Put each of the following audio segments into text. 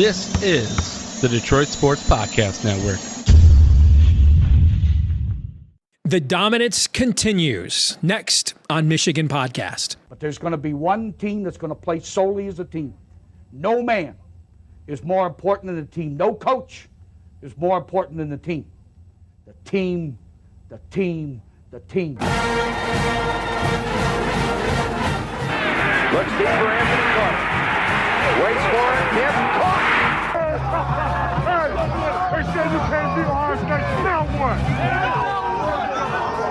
This is the Detroit Sports Podcast Network. The dominance continues. Next on Michigan Podcast. But there's going to be one team that's going to play solely as a team. No man is more important than the team. No coach is more important than the team. The team, the team, the team. Looks deep for Anthony Clark. Waits for it. Hip. Caught. They said you can't beat Ohio State. Now what?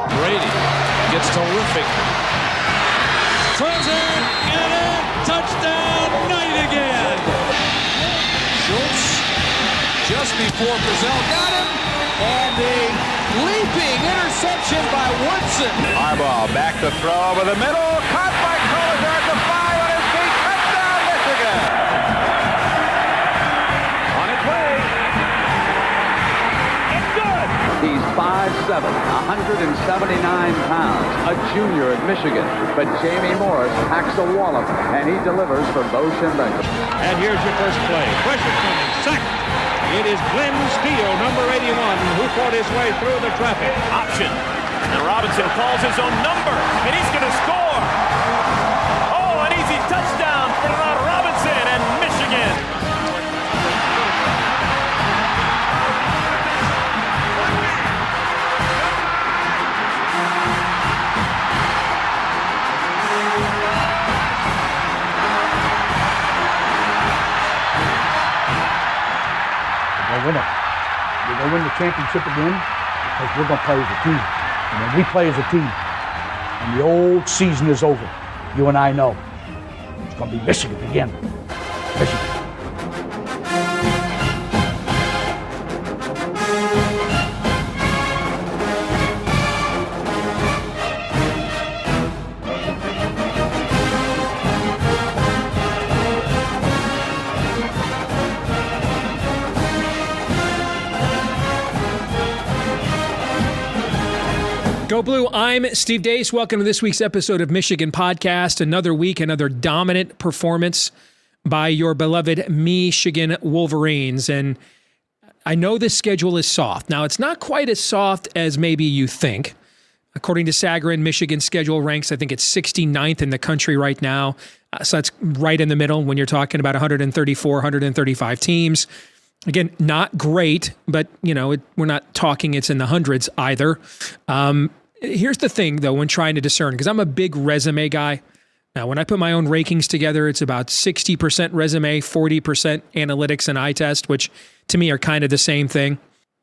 Brady gets terrific. Throws it. Get it. Touchdown. Knight again. Schultz just before Brazil got him. And a leaping interception by Woodson. Harbaugh back to throw over the middle. Caught by Collier at the 5 on his feet. Touchdown, Michigan. On its way. It's good. He's 5'7", 179 pounds, a junior at Michigan. But Jamie Morris packs a wallop, and he delivers for Bo Schembechler. And here's your first play. Pressure coming. Sacked. It is Glenn Steele, number 81, who fought his way through the traffic. Option. And Robinson calls his own number, and he's going to score. Oh, an easy touchdown for Robinson and Michigan. We'll win it. We're going to win the championship again because we're going to play as a team. And when we play as a team and the old season is over, you and I know it's going to be Michigan again. Michigan. Go Blue, I'm Steve Deace. Welcome to this week's episode of Michigan Podcast. Another week, another dominant performance by your beloved Michigan Wolverines. And I know this schedule is soft. Now, it's not quite as soft as maybe you think. According to Sagarin, Michigan's schedule ranks, I think it's 69th in the country right now. So that's right in the middle when you're talking about 134, 135 teams. Again, not great, but, you know, we're not talking it's in the hundreds either. Here's the thing, though, when trying to discern, because I'm a big resume guy. Now, when I put my own rankings together, it's about 60% resume, 40% analytics and eye test, which to me are kind of the same thing.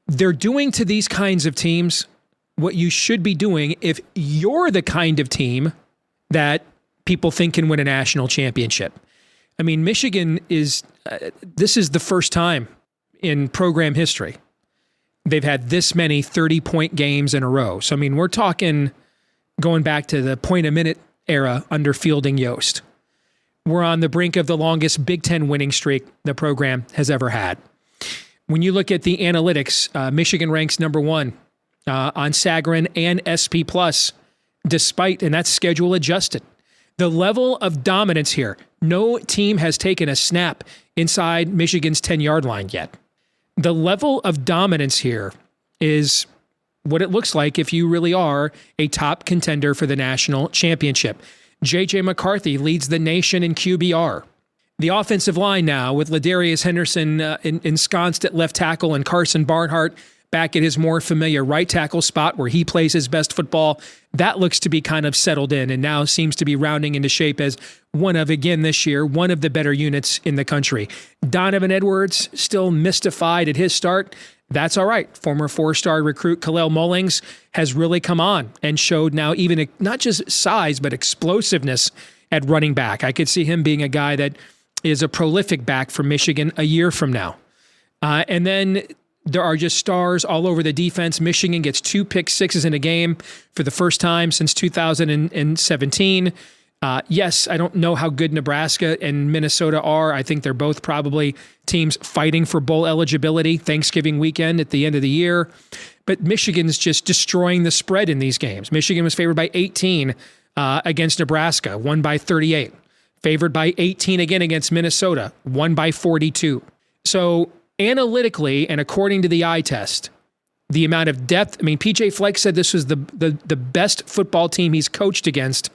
They're doing to these kinds of teams what you should be doing if you're the kind of team that people think can win a national championship. I mean, Michigan is, this is the first time in program history they've had this many 30-point games in a row. So, I mean, we're talking going back to the point-a-minute era under Fielding Yost. We're on the brink of the longest Big Ten winning streak the program has ever had. When you look at the analytics, Michigan ranks number one on Sagarin and SP+, despite, and that's schedule adjusted. The level of dominance here, no team has taken a snap inside Michigan's 10-yard line yet. The level of dominance here is what it looks like if you really are a top contender for the national championship. J.J. McCarthy leads the nation in QBR. The offensive line now with Ladarius Henderson ensconced at left tackle and Carson Barnhart back at his more familiar right tackle spot where he plays his best football. That looks to be kind of settled in and now seems to be rounding into shape as one of, again this year, one of the better units in the country. Donovan Edwards still mystified at his start. That's all right. Former four-star recruit Kalel Mullings has really come on and showed now even not just size, but explosiveness at running back. I could see him being a guy that is a prolific back for Michigan a year from now. And then there are just stars all over the defense. Michigan gets 2 pick sixes in a game for the first time since 2017. Yes, I don't know how good Nebraska and Minnesota are. I think they're both probably teams fighting for bowl eligibility Thanksgiving weekend at the end of the year. But Michigan's just destroying the spread in these games. Michigan was favored by 18 against Nebraska, won by 38. Favored by 18 again against Minnesota, won by 42. So analytically, and according to the eye test, the amount of depth, I mean, PJ Fleck said this was the best football team he's coached against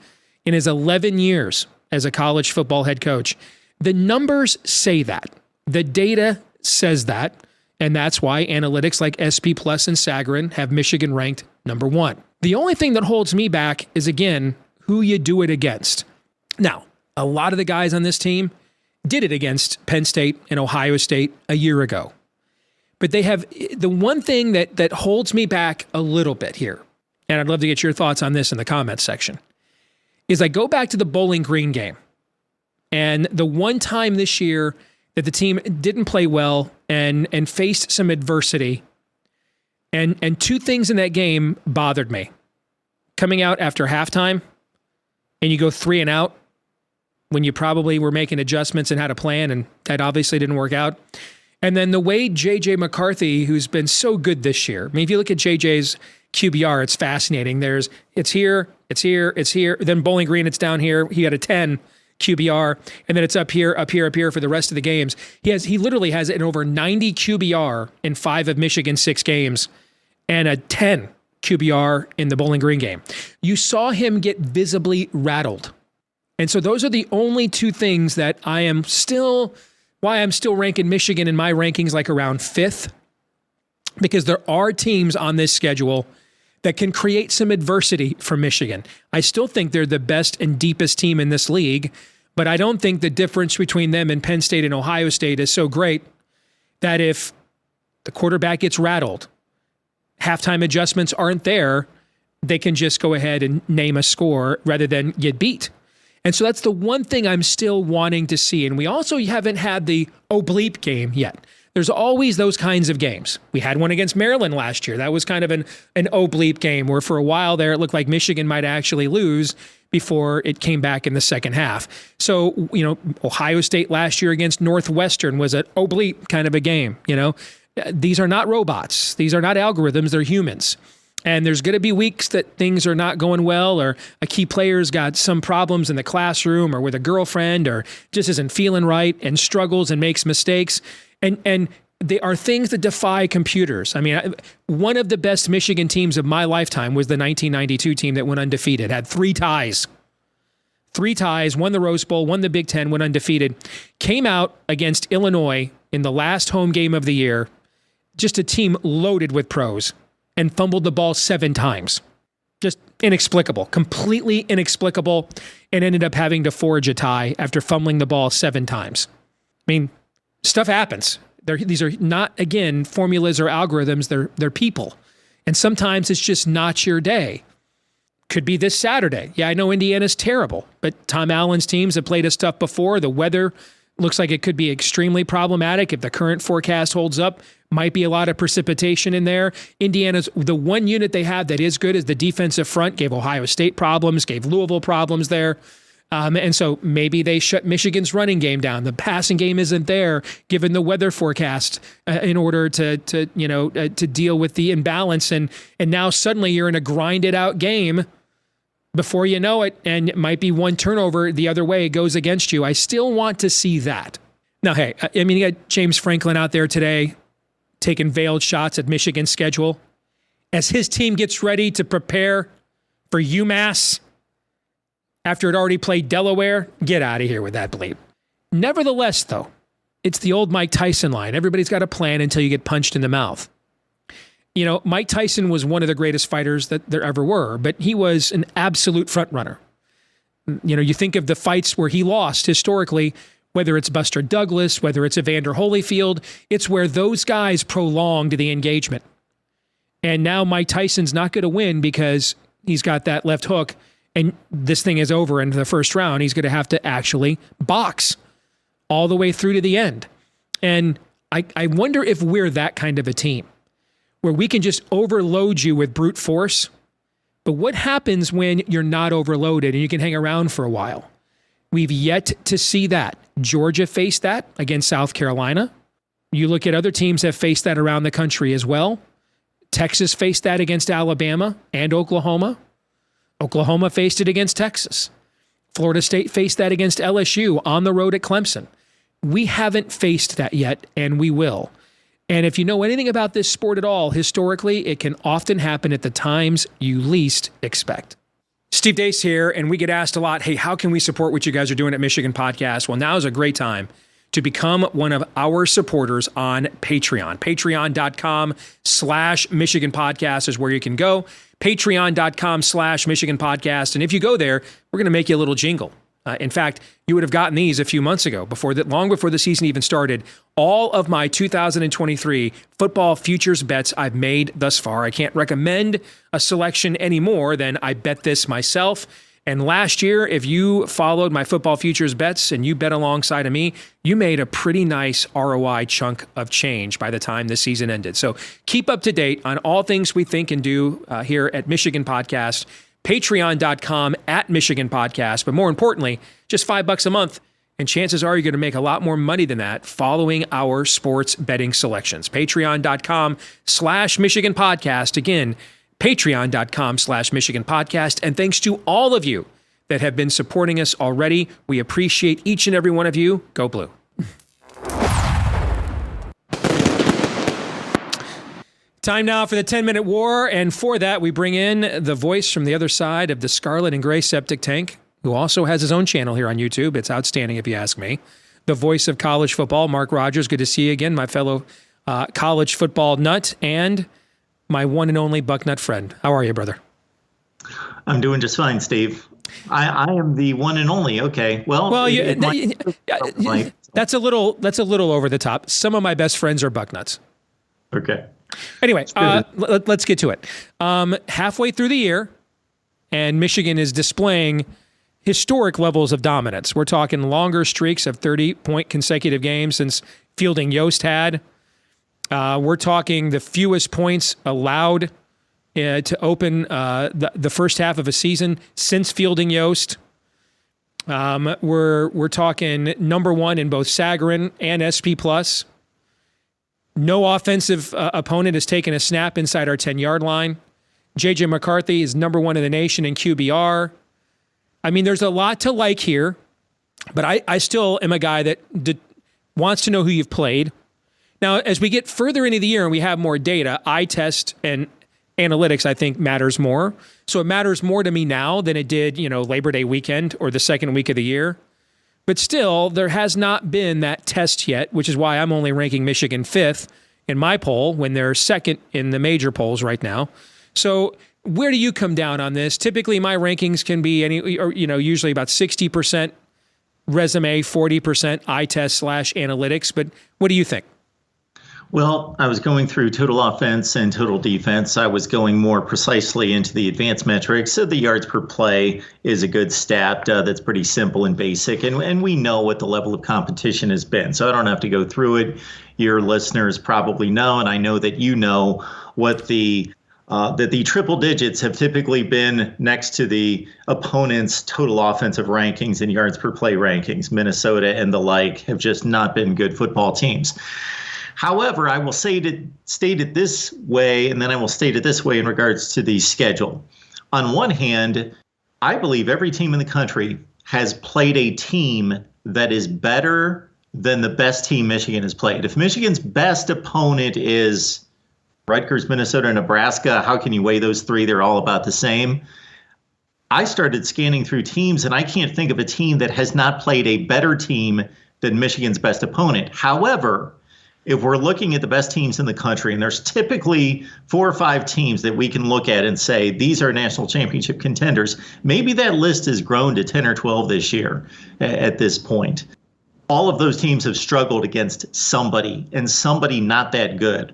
in his 11 years as a college football head coach. The numbers say that. The data says that. And that's why analytics like SP Plus and Sagarin have Michigan ranked number 1. The only thing that holds me back is, again, who you do it against. Now, a lot of the guys on this team did it against Penn State and Ohio State a year ago. But they have the one thing that holds me back a little bit here, and I'd love to get your thoughts on this in the comments section, is I go back to the Bowling Green game. And the one time this year that the team didn't play well and faced some adversity, and two things in that game bothered me. Coming out after halftime, and you go 3 and out when you probably were making adjustments and had a plan, and that obviously didn't work out. And then the way J.J. McCarthy, who's been so good this year, I mean, if you look at J.J.'s QBR, it's fascinating. It's here. Then Bowling Green, it's down here. He got a 10 QBR, and then it's up here for the rest of the games. He literally has an over 90 QBR in 5 of Michigan's 6 games, and a 10 QBR in the Bowling Green game. You saw him get visibly rattled. And so those are the only two things that why I'm still ranking Michigan in my rankings like around 5th, because there are teams on this schedule that can create some adversity for Michigan. I still think they're the best and deepest team in this league, but I don't think the difference between them and Penn State and Ohio State is so great that if the quarterback gets rattled, halftime adjustments aren't there, they can just go ahead and name a score rather than get beat. And so that's the one thing I'm still wanting to see. And we also haven't had the oblique game yet. There's always those kinds of games. We had one against Maryland last year. That was kind of an oblique game where for a while there it looked like Michigan might actually lose before it came back in the second half. So, Ohio State last year against Northwestern was an oblique kind of a game. These are not robots. These are not algorithms. They're humans. And there's going to be weeks that things are not going well, or a key player's got some problems in the classroom or with a girlfriend, or just isn't feeling right and struggles and makes mistakes. And they are things that defy computers. I mean, one of the best Michigan teams of my lifetime was the 1992 team that went undefeated, had 3 ties. 3 ties, won the Rose Bowl, won the Big Ten, went undefeated, came out against Illinois in the last home game of the year, just a team loaded with pros, and fumbled the ball 7 times. Just inexplicable, completely inexplicable, and ended up having to forge a tie after fumbling the ball 7 times. I mean, stuff happens. These are not, again, formulas or algorithms. They're people. And sometimes it's just not your day. Could be this Saturday. Yeah, I know Indiana's terrible, but Tom Allen's teams have played us tough before. The weather looks like it could be extremely problematic if the current forecast holds up. Might be a lot of precipitation in there. Indiana's, the one unit they have that is good is the defensive front. Gave Ohio State problems, gave Louisville problems there. And so maybe they shut Michigan's running game down. The passing game isn't there, given the weather forecast, in order to deal with the imbalance. And now suddenly you're in a grinded out game before you know it, and it might be one turnover the other way, it goes against you. I still want to see that. Now, hey, I mean, you got James Franklin out there today taking veiled shots at Michigan's schedule as his team gets ready to prepare for UMass after it already played Delaware. Get out of here with that bleep. Nevertheless, though, it's the old Mike Tyson line. Everybody's got a plan until you get punched in the mouth. Mike Tyson was one of the greatest fighters that there ever were, but he was an absolute front runner. You think of the fights where he lost historically, whether it's Buster Douglas, whether it's Evander Holyfield, it's where those guys prolonged the engagement. And now Mike Tyson's not going to win because he's got that left hook, and this thing is over in the first round. He's going to have to actually box all the way through to the end. And I wonder if we're that kind of a team where we can just overload you with brute force. But what happens when you're not overloaded and you can hang around for a while? We've yet to see that. Georgia faced that against South Carolina. You look at other teams have faced that around the country as well. Texas faced that against Alabama and Oklahoma. Oklahoma faced it against Texas. Florida State faced that against LSU on the road at Clemson. we haven't faced that yet, and we will. And if you know anything about this sport at all, historically, it can often happen at the times you least expect. Steve Deace here, and we get asked a lot, hey, how can we support what you guys are doing at Michigan Podcast? Well, now is a great time to become one of our supporters on Patreon. Patreon.com/Michigan Podcast is where you can go. Patreon.com/Michigan Podcast. And if you go there, we're going to make you a little jingle. In fact, you would have gotten these a few months ago, long before the season even started. All of my 2023 football futures bets I've made thus far. I can't recommend a selection any more than I bet this myself. And last year, if you followed my football futures bets and you bet alongside of me, you made a pretty nice ROI chunk of change by the time the season ended. So keep up to date on all things we think and do here at Michigan Podcast. Patreon.com/Michigan Podcast. But more importantly, just $5 a month. And chances are you're going to make a lot more money than that following our sports betting selections. Patreon.com/Michigan Podcast. Again, Patreon.com/Michigan Podcast. And thanks to all of you that have been supporting us already. We appreciate each and every one of you. Go Blue. Time now for the 10-minute war, and for that, we bring in the voice from the other side of the scarlet and gray septic tank, who also has his own channel here on YouTube. It's outstanding, if you ask me. The voice of college football, Mark Rogers. Good to see you again, my fellow college football nut, and my one and only Bucknut friend. How are you, brother? I'm doing just fine, Steve. I am the one and only. Okay, well, that's a little over the top. Some of my best friends are Bucknuts. Okay. Anyway, let's get to it. Halfway through the year, and Michigan is displaying historic levels of dominance. We're talking longer streaks of 30-point consecutive games since Fielding Yost had. We're talking the fewest points allowed to open the first half of a season since Fielding Yost. We're talking number one in both Sagarin and SP+. No offensive opponent has taken a snap inside our 10-yard line. J.J. McCarthy is number one in the nation in QBR. I mean, there's a lot to like here, but I still am a guy that wants to know who you've played. Now, as we get further into the year and we have more data, eye test and analytics, I think, matters more. So it matters more to me now than it did, Labor Day weekend or the second week of the year. But still, there has not been that test yet, which is why I'm only ranking Michigan 5th in my poll when they're second in the major polls right now. So where do you come down on this? Typically, my rankings can be usually about 60% resume, 40% eye test / analytics. But what do you think? Well, I was going through total offense and total defense. I was going more precisely into the advanced metrics. So the yards per play is a good stat that's pretty simple and basic. And we know what the level of competition has been. So I don't have to go through it. Your listeners probably know, and I know that you know what that the triple digits have typically been next to the opponent's total offensive rankings and yards per play rankings. Minnesota and the like have just not been good football teams. However, I will state it this way, and then I will state it this way in regards to the schedule. On one hand, I believe every team in the country has played a team that is better than the best team Michigan has played. If Michigan's best opponent is Rutgers, Minnesota, and Nebraska, how can you weigh those three? They're all about the same. I started scanning through teams, and I can't think of a team that has not played a better team than Michigan's best opponent. However, if we're looking at the best teams in the country, and there's typically 4 or 5 teams that we can look at and say, these are national championship contenders, maybe that list has grown to 10 or 12 this year at this point. All of those teams have struggled against somebody, and somebody not that good.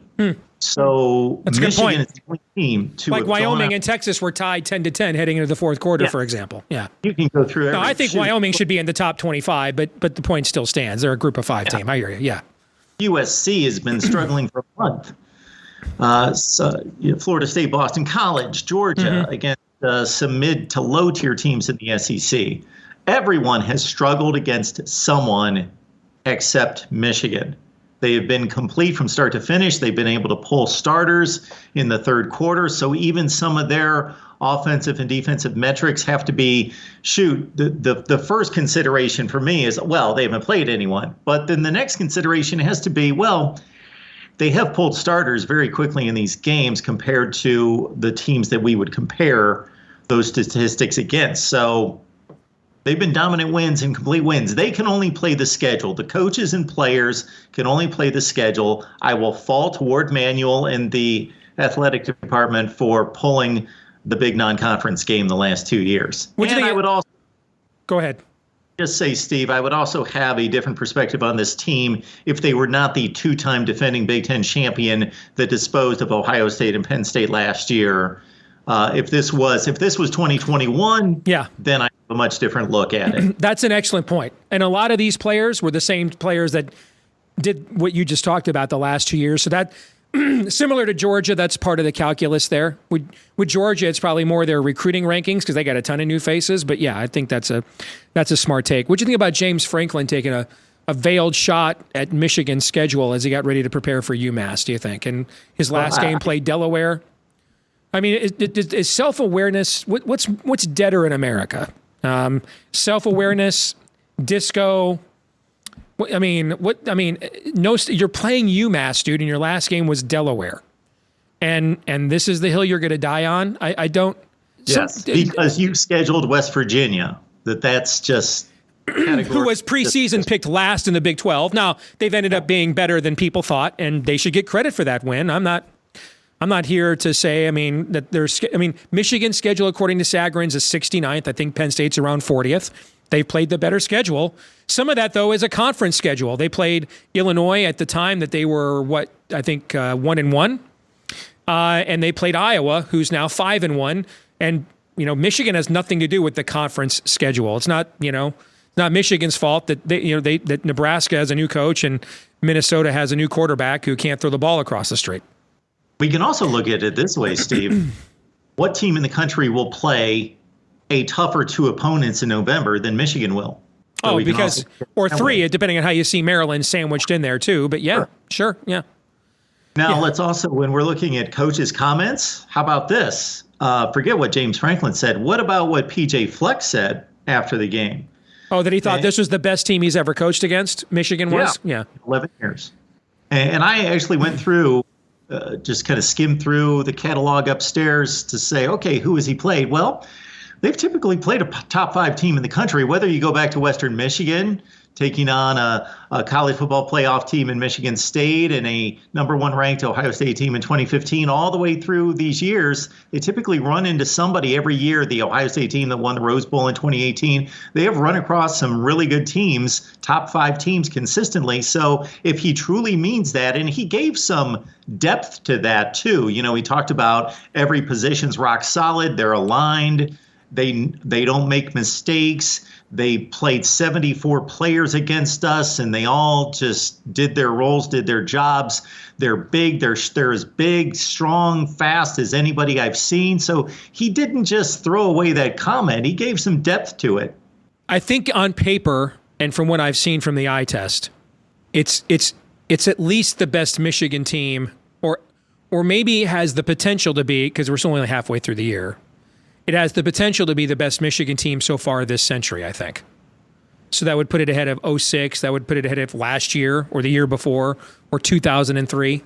So that's a Michigan good point. is the only team to like have Wyoming gone and Texas were tied 10-10 heading into the fourth quarter, for example. Yeah. You can go through No, I think Wyoming should be in the top 25, but the point still stands. They're a group of 5 team. I hear you. Yeah. USC has been struggling for a month. Florida State, Boston College, Georgia, against some mid to low tier teams in the SEC. Everyone has struggled against someone except Michigan. They have been complete from start to finish. They've been able to pull starters in the third quarter. So even some of their offensive and defensive metrics have to be, the first consideration for me is, well, they haven't played anyone. But then the next consideration has to be, well, they have pulled starters very quickly in these games compared to the teams that we would compare those statistics against. So they've been dominant wins and complete wins. They can only play the schedule. The coaches and players can only play the schedule. I will fall toward Manuel and the athletic department for pulling the big non-conference game the last 2 years. I would also go ahead. Just say, Steve, I would also have a different perspective on this team if they were not the two-time defending Big Ten champion that disposed of Ohio State and Penn State last year. If this was 2021, then I have a much different look at it. That's an excellent point. And a lot of these players were the same players that did what you just talked about the last 2 years. So that, similar to Georgia, that's part of the calculus there. With Georgia, it's probably more their recruiting rankings because they got a ton of new faces. But yeah, I think that's a smart take. What do you think about James Franklin taking a veiled shot at Michigan's schedule as he got ready to prepare for UMass, do you think? And his last game played Delaware. I mean, is self-awareness, what's deader in America? Self-awareness, disco. You're playing UMass, dude, and your last game was Delaware. And this is the hill you're going to die on? I don't. Yes, because you scheduled West Virginia. That's just who was preseason picked last in the Big 12. Now, they've ended up being better than people thought, and they should get credit for that win. I'm not here to say, Michigan's schedule, according to Sagarin's, is 69th. I think Penn State's around 40th. They've played the better schedule. Some of that, though, is a conference schedule. They played Illinois at the time that they were, 1-1. And they played Iowa, who's now 5-1. And, Michigan has nothing to do with the conference schedule. It's not, not Michigan's fault that that Nebraska has a new coach and Minnesota has a new quarterback who can't throw the ball across the street. We can also look at it this way, Steve. What team in the country will play a tougher two opponents in November than Michigan will? So or three, depending on how you see Maryland sandwiched in there too. But sure. Now, let's also, when we're looking at coaches' comments, how about this? Forget what James Franklin said. What about what PJ Fleck said after the game? Oh, that he thought this was the best team he's ever coached against, Michigan was? Yeah. 11 years. And I actually went through, just kind of skimmed through the catalog upstairs to say, okay, who has he played? Well, they've typically played a top 5 team in the country, whether you go back to Western Michigan, taking on a college football playoff team in Michigan State and a number 1 ranked Ohio State team in 2015, all the way through these years. They typically run into somebody every year. The Ohio State team that won the Rose Bowl in 2018, they have run across some really good teams, top 5 teams consistently. So if he truly means that, and he gave some depth to that too. He talked about every position's rock solid. They're aligned. They don't make mistakes. They played 74 players against us, and they all just did their roles, did their jobs. They're big. They're as big, strong, fast as anybody I've seen. So he didn't just throw away that comment. He gave some depth to it. I think on paper, and from what I've seen from the eye test, it's at least the best Michigan team, or maybe has the potential to be, because we're still only halfway through the year. It has the potential to be the best Michigan team so far this century, I think. So that would put it ahead of 2006. That would put it ahead of last year or the year before or 2003.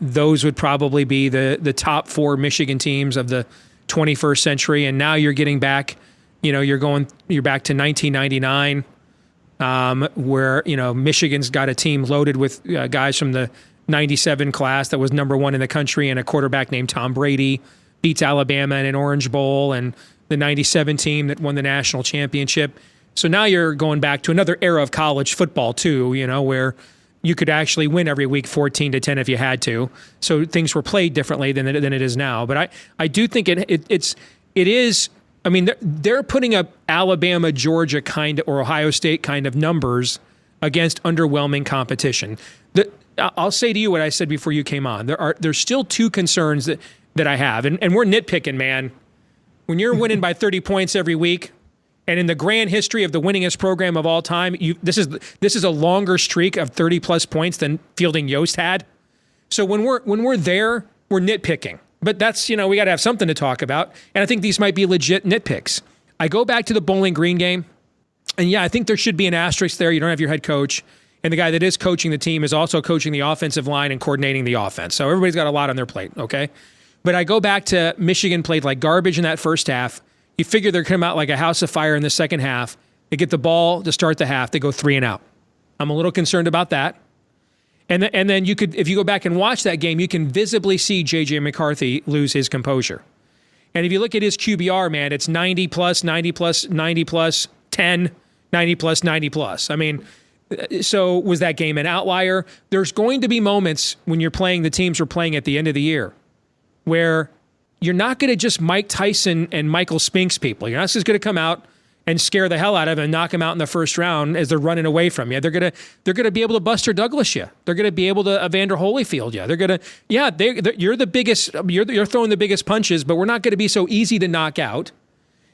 Those would probably be the top 4 Michigan teams of the 21st century. And now you're getting back, you're back to 1999, where, Michigan's got a team loaded with guys from the 97 class that was number 1 in the country and a quarterback named Tom Brady. Beats Alabama in an Orange Bowl, and the 97 team that won the national championship. So now you're going back to another era of college football too, where you could actually win every week 14-10 if you had to. So things were played differently than it is now. But I do think it is. I mean, they're putting up Alabama, Georgia kind of, or Ohio State kind of numbers against underwhelming competition. I'll say to you what I said before you came on. There's still 2 concerns that I have. And we're nitpicking, man. When you're winning by 30 points every week, and in the grand history of the winningest program of all time, this is a longer streak of 30 plus points than Fielding Yost had. So when we're there, we're nitpicking. But that's, we got to have something to talk about. And I think these might be legit nitpicks. I go back to the Bowling Green game. And yeah, I think there should be an asterisk there. You don't have your head coach. And the guy that is coaching the team is also coaching the offensive line and coordinating the offense. So everybody's got a lot on their plate, okay? But I go back to Michigan played like garbage in that first half. You figure they're coming out like a house of fire in the second half. They get the ball to start the half. They go 3 and out. I'm a little concerned about that. And then you could, if you go back and watch that game, you can visibly see J.J. McCarthy lose his composure. And if you look at his QBR, man, it's 90 plus, 90 plus, 90 plus, 10, 90 plus, 90 plus. I mean, so was that game an outlier? There's going to be moments when you're playing the teams we're playing at the end of the year where you're not going to just Mike Tyson and Michael Spinks people. You're not just going to come out and scare the hell out of them and knock them out in the first round as they're running away from you. They're gonna be able to Buster Douglas you. They're gonna be able to Evander Holyfield you. You're the biggest. You're throwing the biggest punches, but we're not going to be so easy to knock out.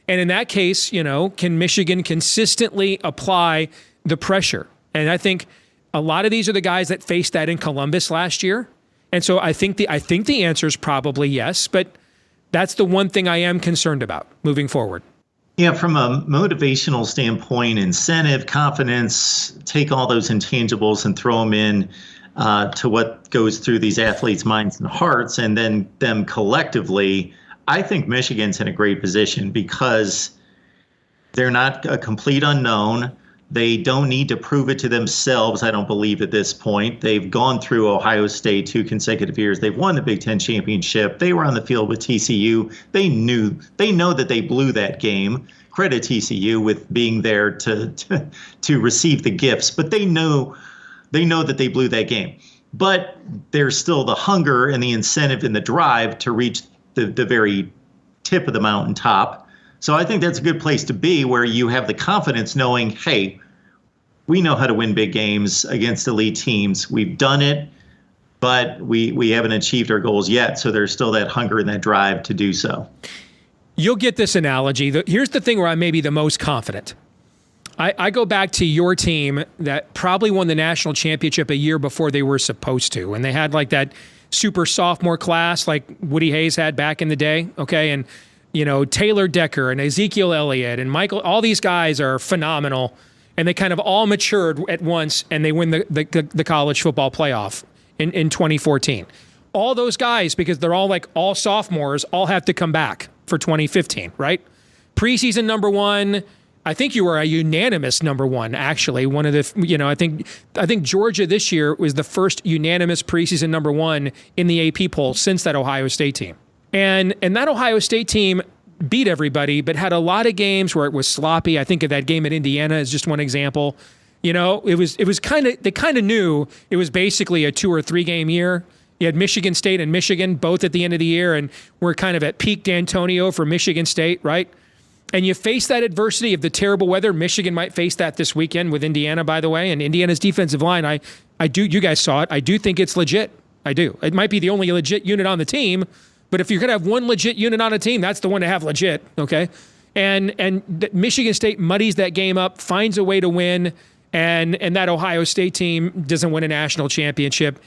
And in that case, can Michigan consistently apply the pressure? And I think a lot of these are the guys that faced that in Columbus last year. And so I think the answer is probably yes, but that's the one thing I am concerned about moving forward. Yeah, from a motivational standpoint, incentive, confidence, take all those intangibles and throw them in to what goes through these athletes' minds and hearts, and then them collectively. I think Michigan's in a great position because they're not a complete unknown. They don't need to prove it to themselves, I don't believe, at this point. They've gone through Ohio State 2 consecutive years. They've won the Big Ten championship. They were on the field with TCU. They know that they blew that game. Credit TCU with being there to receive the gifts, but they know that they blew that game. But there's still the hunger and the incentive and the drive to reach the very tip of the mountaintop. So I think that's a good place to be, where you have the confidence knowing, hey, we know how to win big games against elite teams. We've done it, but we haven't achieved our goals yet. So there's still that hunger and that drive to do so. You'll get this analogy. Here's the thing where I may be the most confident. I go back to your team that probably won the national championship a year before they were supposed to. And they had like that super sophomore class like Woody Hayes had back in the day. Okay. And Taylor Decker and Ezekiel Elliott and Michael, all these guys are phenomenal, and they kind of all matured at once, and they win the college football playoff in 2014. All those guys, because they're all sophomores, all have to come back for 2015, right? Preseason number 1, I think you were a unanimous number 1, actually. One of the, I think Georgia this year was the first unanimous preseason number 1 in the AP poll since that Ohio State team. And that Ohio State team beat everybody, but had a lot of games where it was sloppy. I think of that game at Indiana as just one example. It was kind of, they kind of knew it was basically a 2 or 3 game year. You had Michigan State and Michigan both at the end of the year, and we're kind of at peak D'Antonio for Michigan State, right? And you face that adversity of the terrible weather. Michigan might face that this weekend with Indiana, by the way. And Indiana's defensive line, I do, you guys saw it. I do think it's legit. I do. It might be the only legit unit on the team, but if you're going to have one legit unit on a team, that's the one to have legit, okay? And Michigan State muddies that game up, finds a way to win, and that Ohio State team doesn't win a national championship.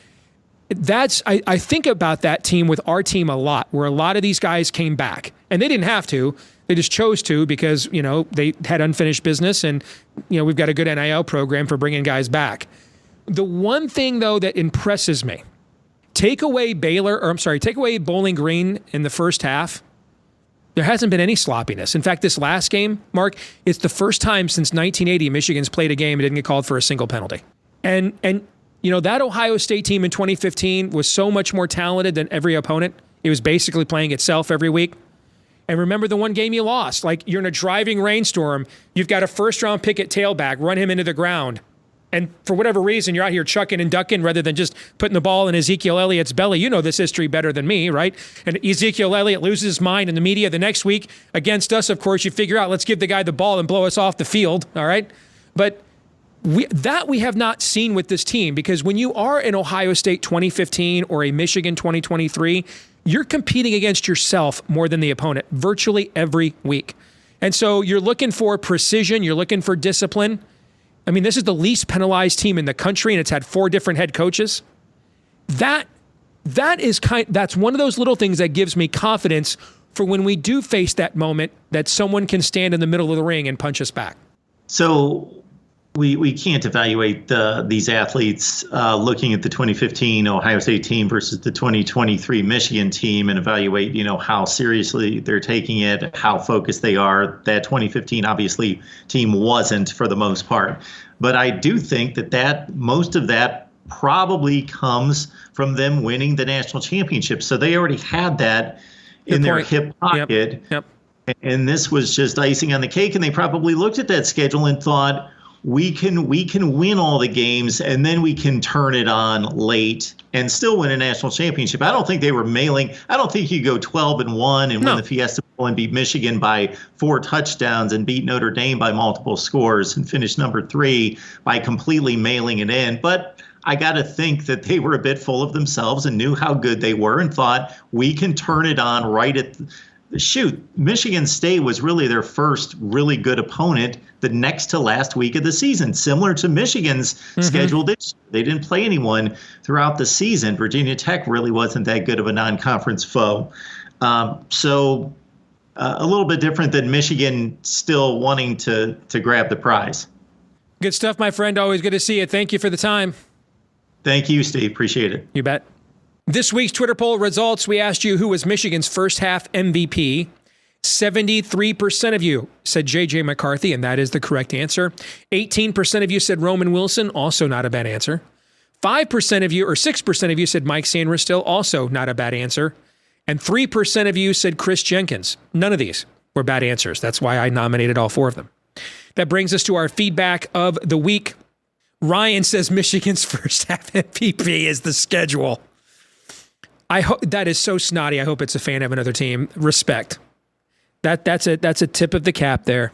I think about that team with our team a lot, where a lot of these guys came back. And they didn't have to. They just chose to because, they had unfinished business, and, we've got a good NIL program for bringing guys back. The one thing, though, that impresses me, take away Bowling Green in the first half, there hasn't been any sloppiness. In fact, this last game, Mark, it's the first time since 1980 Michigan's played a game and didn't get called for a single penalty. And that Ohio State team in 2015 was so much more talented than every opponent. It was basically playing itself every week. And remember the one game you lost, like you're in a driving rainstorm, you've got a first-round pick at tailback, run him into the ground. And for whatever reason, you're out here chucking and ducking rather than just putting the ball in Ezekiel Elliott's belly. You know this history better than me, right? And Ezekiel Elliott loses his mind in the media the next week against us. Of course, you figure out, let's give the guy the ball and blow us off the field, all right? But we have not seen with this team, because when you are an Ohio State 2015 or a Michigan 2023, you're competing against yourself more than the opponent virtually every week. And so you're looking for precision, you're looking for discipline. I mean, this is the least penalized team in the country, and it's had 4 different head coaches. That that's one of those little things that gives me confidence for when we do face that moment that someone can stand in the middle of the ring and punch us back. So we can't evaluate these athletes looking at the 2015 Ohio State team versus the 2023 Michigan team and evaluate, how seriously they're taking it, how focused they are. That 2015 obviously team wasn't for the most part, but I do think that most of that probably comes from them winning the national championship. So they already had that in their hip pocket. Yep. And this was just icing on the cake. And they probably looked at that schedule and thought, we can win all the games and then we can turn it on late and still win a national championship. I don't think they were mailing. I don't think you go 12-1 and win the Fiesta Bowl and beat Michigan by 4 touchdowns and beat Notre Dame by multiple scores and finish number 3 by completely mailing it in. But I got to think that they were a bit full of themselves and knew how good they were and thought we can turn it on right at Michigan State was really their first really good opponent the next to last week of the season, similar to Michigan's schedule this year. They didn't play anyone throughout the season. Virginia Tech really wasn't that good of a non-conference foe. So a little bit different than Michigan still wanting to grab the prize. Good stuff, my friend. Always good to see you. Thank you for the time. Thank you, Steve. Appreciate it. You bet. This week's Twitter poll results, we asked you who was Michigan's first half MVP. 73% of you said J.J. McCarthy, and that is the correct answer. 18% of you said Roman Wilson, also not a bad answer. 5% of you, or 6% of you said Mike Sanders, also not a bad answer. And 3% of you said Chris Jenkins. None of these were bad answers. That's why I nominated all 4 of them. That brings us to our feedback of the week. Ryan says Michigan's first half MVP is the schedule. I hope that is so snotty. I hope it's a fan of another team. Respect. That's a tip of the cap there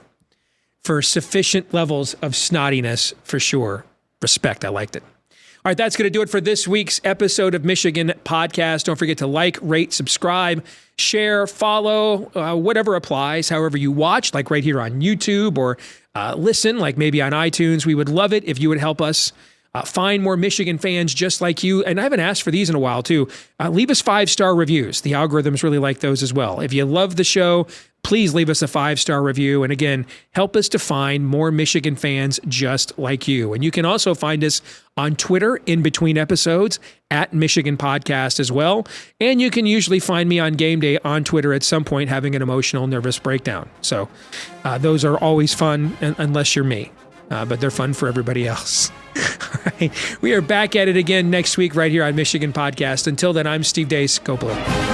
for sufficient levels of snottiness for sure. Respect. I liked it. All right, that's going to do it for this week's episode of Michigan Podcast. Don't forget to like, rate, subscribe, share, follow, whatever applies, however you watch, like right here on YouTube or listen, like maybe on iTunes. We would love it if you would help us find more Michigan fans just like you. And I haven't asked for these in a while, too. Leave us 5-star reviews. The algorithms really like those as well. If you love the show, please leave us a 5-star review. And again, help us to find more Michigan fans just like you. And you can also find us on Twitter in between episodes at Michigan Podcast as well. And you can usually find me on game day on Twitter at some point having an emotional, nervous breakdown. So those are always fun, unless you're me. But they're fun for everybody else. All right. We are back at it again next week right here on Michigan Podcast. Until then, I'm Steve Deace. Go Blue.